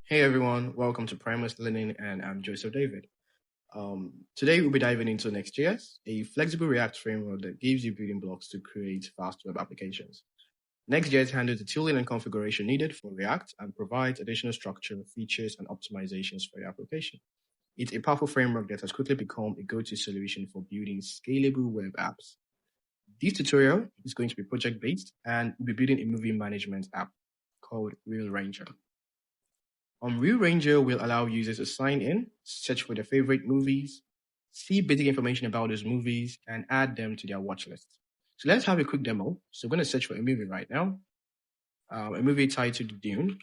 Hey everyone, welcome to Primus Learning, and I'm Joseph David. Today we'll be diving into NextJS, a flexible React framework that gives you building blocks to create fast web applications. NextJS handles the tooling and configuration needed for React and provides additional structure, features, and optimizations for your application. It's a powerful framework that has quickly become a go-to solution for building scalable web apps. This tutorial is going to be project-based, and we'll be building a movie management app called Real Ranger. Real Ranger will allow users to sign in, search for their favorite movies, see basic information about those movies, and add them to their watch list. So let's have a quick demo. So I'm going to search for a movie right now, a movie titled Dune.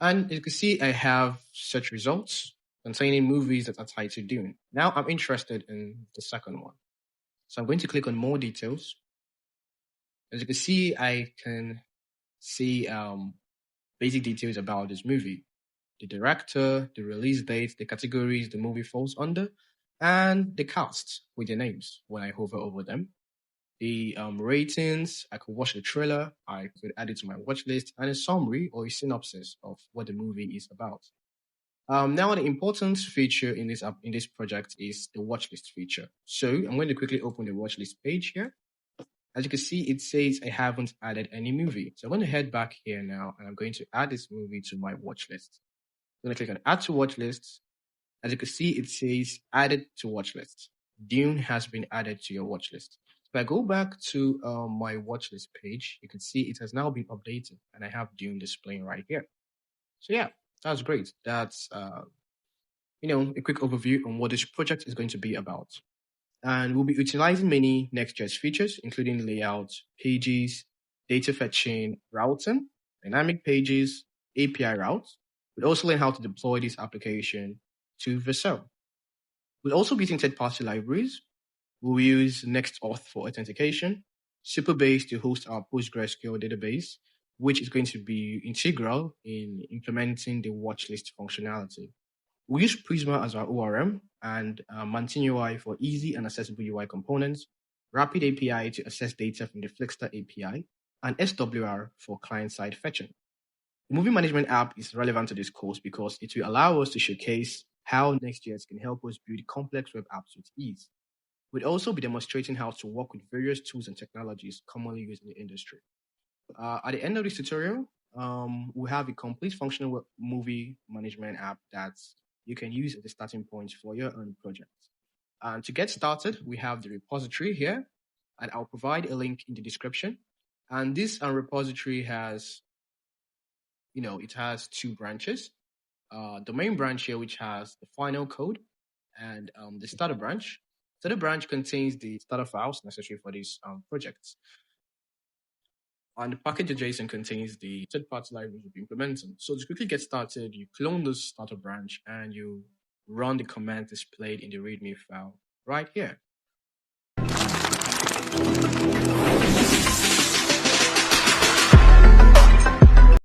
And you can see I have search results containing movies that are titled Dune. Now I'm interested in the second one. So I'm going to click on more details. As you can see, I can see basic details about this movie, the director, the release date, the categories the movie falls under, and the cast with their names when I hover over them. The ratings, I could watch the trailer, I could add it to my watch list, and a summary or a synopsis of what the movie is about. Now, the important feature in this project is the watch list feature. So I'm going to quickly open the watch list page here. As you can see, it says I haven't added any movie. So I'm going to head back here now, and I'm going to add this movie to my watch list. I'm going to click on Add to Watch List. As you can see, it says Added to Watch List. Dune has been added to your watch list. If I go back to my watch list page, you can see it has now been updated, and I have Dune displaying right here. So yeah, that's great. That's a quick overview on what this project is going to be about. And we'll be utilizing many Next.js features, including layout, pages, data fetching, routing, dynamic pages, API routes. We'll also learn how to deploy this application to Vercel. We'll also be using third-party libraries. We'll use NextAuth for authentication, Supabase to host our PostgreSQL database, which is going to be integral in implementing the watchlist functionality. We use Prisma as our ORM and Mountain UI for easy and accessible UI components, Rapid API to access data from the Flixster API, and SWR for client-side fetching. The movie management app is relevant to this course because it will allow us to showcase how Next.js can help us build complex web apps with ease. We'll also be demonstrating how to work with various tools and technologies commonly used in the industry. At the end of this tutorial, we'll have a complete functional movie management app that you can use as a starting point for your own project. And to get started, we have the repository here, and I'll provide a link in the description. And this repository has, it has two branches. The main branch here, which has the final code, and the starter branch. Starter branch contains the starter files necessary for these projects. And the package.json contains the third-party libraries we'll be implementing. So to quickly get started, you clone this starter branch and you run the command displayed in the README file right here.